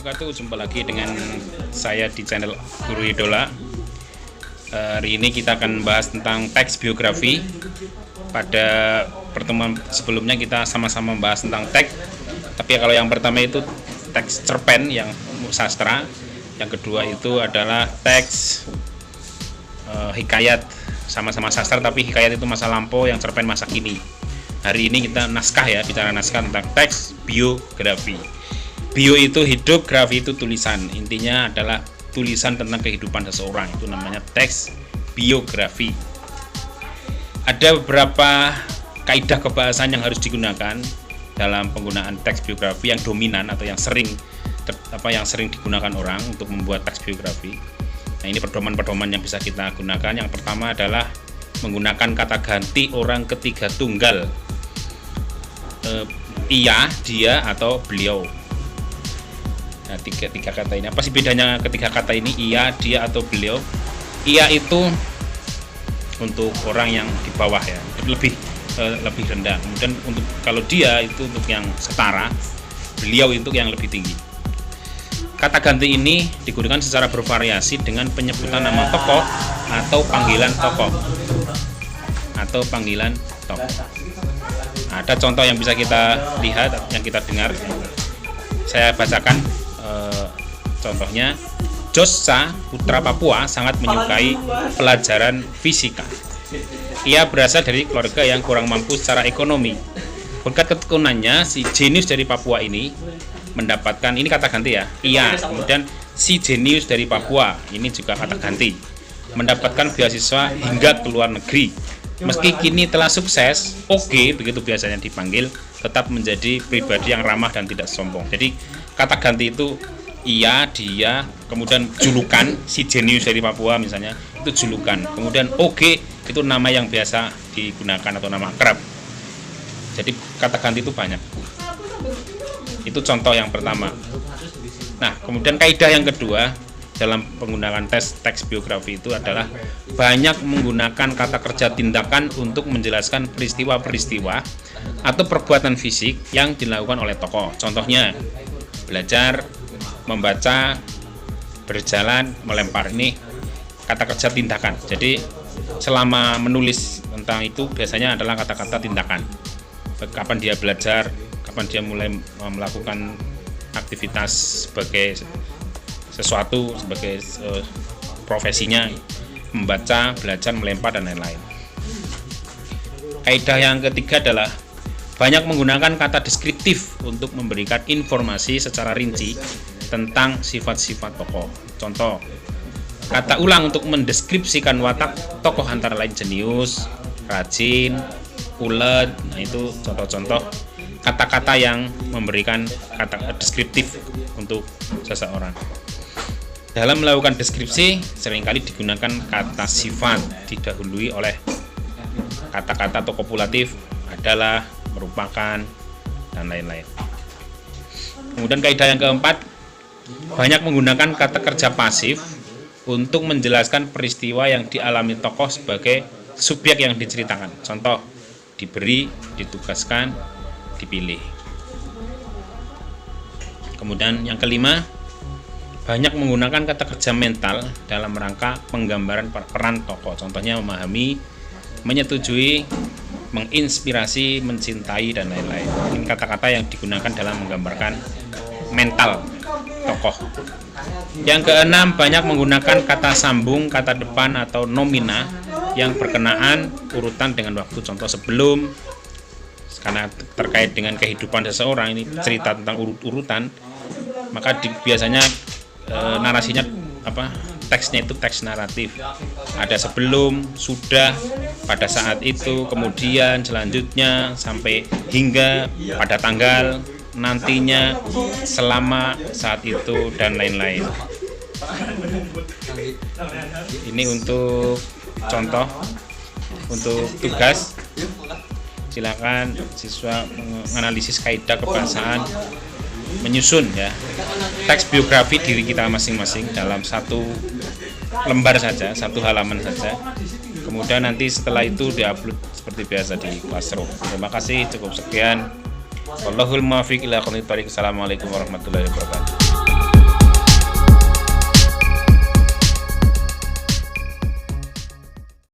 wabarakatuh. Jumpa lagi dengan saya di channel Guru Idola. Hari ini kita akan bahas tentang teks biografi. Pada pertemuan sebelumnya kita sama-sama membahas tentang teks. Tapi kalau yang pertama itu teks cerpen yang sastra. Yang kedua itu adalah teks hikayat, sama-sama sastra tapi hikayat itu masa lampau, yang cerpen masa kini. Hari ini kita naskah ya, bicara naskah tentang teks biografi. Bio itu hidup, grafi itu tulisan. Intinya adalah tulisan tentang kehidupan seseorang. Itu namanya teks biografi. Ada beberapa kaidah kebahasaan yang harus digunakan dalam penggunaan teks biografi yang dominan atau yang sering digunakan orang untuk membuat teks biografi. Nah, ini pedoman-pedoman yang bisa kita gunakan. Yang pertama adalah menggunakan kata ganti orang ketiga tunggal. Ia, dia, atau beliau. Nah, tiga kata ini. Apa sih bedanya ketiga kata ini? Ia, dia, atau beliau? Ia itu untuk orang yang di bawah ya, lebih rendah. Kemudian untuk kalau dia itu untuk yang setara, beliau itu yang lebih tinggi. Kata ganti ini digunakan secara bervariasi dengan penyebutan nama tokoh atau panggilan tokoh. Ada contoh yang bisa kita lihat, yang kita dengar. Saya bacakan contohnya. Jossa, putra Papua, sangat menyukai pelajaran fisika. Ia berasal dari keluarga yang kurang mampu secara ekonomi. Berkat ketekunannya, si jenius dari Papua ini mendapatkan, ini kata ganti ya, ia. Kemudian si jenius dari Papua, ini juga kata ganti, mendapatkan beasiswa hingga ke luar negeri. Meski kini telah sukses, begitu biasanya dipanggil, tetap menjadi pribadi yang ramah dan tidak sombong. Jadi kata ganti itu ia, dia, kemudian julukan, si jenius dari Papua misalnya, itu julukan. Kemudian itu nama yang biasa digunakan atau nama akrab. Jadi kata ganti itu banyak. Itu contoh yang pertama. Nah, kemudian kaidah yang kedua dalam penggunaan teks biografi itu adalah banyak menggunakan kata kerja tindakan untuk menjelaskan peristiwa-peristiwa atau perbuatan fisik yang dilakukan oleh tokoh. Contohnya, belajar, membaca, berjalan, melempar. Ini kata kerja tindakan. Jadi selama menulis tentang itu biasanya adalah kata-kata tindakan. Kapan dia belajar, kapan dia mulai melakukan aktivitas sebagai sesuatu, sebagai profesinya, membaca, belajar, melempar, dan lain-lain. Kaidah yang ketiga adalah banyak menggunakan kata deskriptif untuk memberikan informasi secara rinci tentang sifat-sifat tokoh. Contoh, kata ulang untuk mendeskripsikan watak tokoh antara lain jenius, rajin, ulet. Nah, itu contoh-contoh kata-kata yang memberikan kata deskriptif untuk seseorang. Dalam melakukan deskripsi, seringkali digunakan kata sifat didahului oleh kata-kata kopulatif, adalah, merupakan, dan lain-lain. Kemudian kaidah yang keempat, banyak menggunakan kata kerja pasif untuk menjelaskan peristiwa yang dialami tokoh sebagai subjek yang diceritakan. Contoh, diberi, ditugaskan, dipilih. Kemudian yang kelima, banyak menggunakan kata kerja mental dalam rangka penggambaran peran tokoh. Contohnya memahami, menyetujui, menginspirasi, mencintai, dan lain-lain. Ini kata-kata yang digunakan dalam menggambarkan mental tokoh. Yang keenam, banyak menggunakan kata sambung, kata depan, atau nomina yang berkenaan urutan dengan waktu. Contoh sebelum, karena terkait dengan kehidupan seseorang, ini cerita tentang urutan, maka biasanya narasinya teksnya itu teks naratif. Ada sebelum, sudah, pada saat itu, kemudian, selanjutnya, sampai, hingga, pada tanggal, nantinya, selama, saat itu, dan lain-lain. Ini untuk contoh. Untuk tugas, silakan siswa menganalisis kaidah kebahasaan, menyusun ya teks biografi diri kita masing-masing dalam satu lembar saja, satu halaman saja. Kemudian nanti setelah itu diupload seperti biasa di Classroom. Terima kasih, cukup sekian. Wallahul muwaffiq ila aqwamit thoriq. Assalamualaikum warahmatullahi wabarakatuh.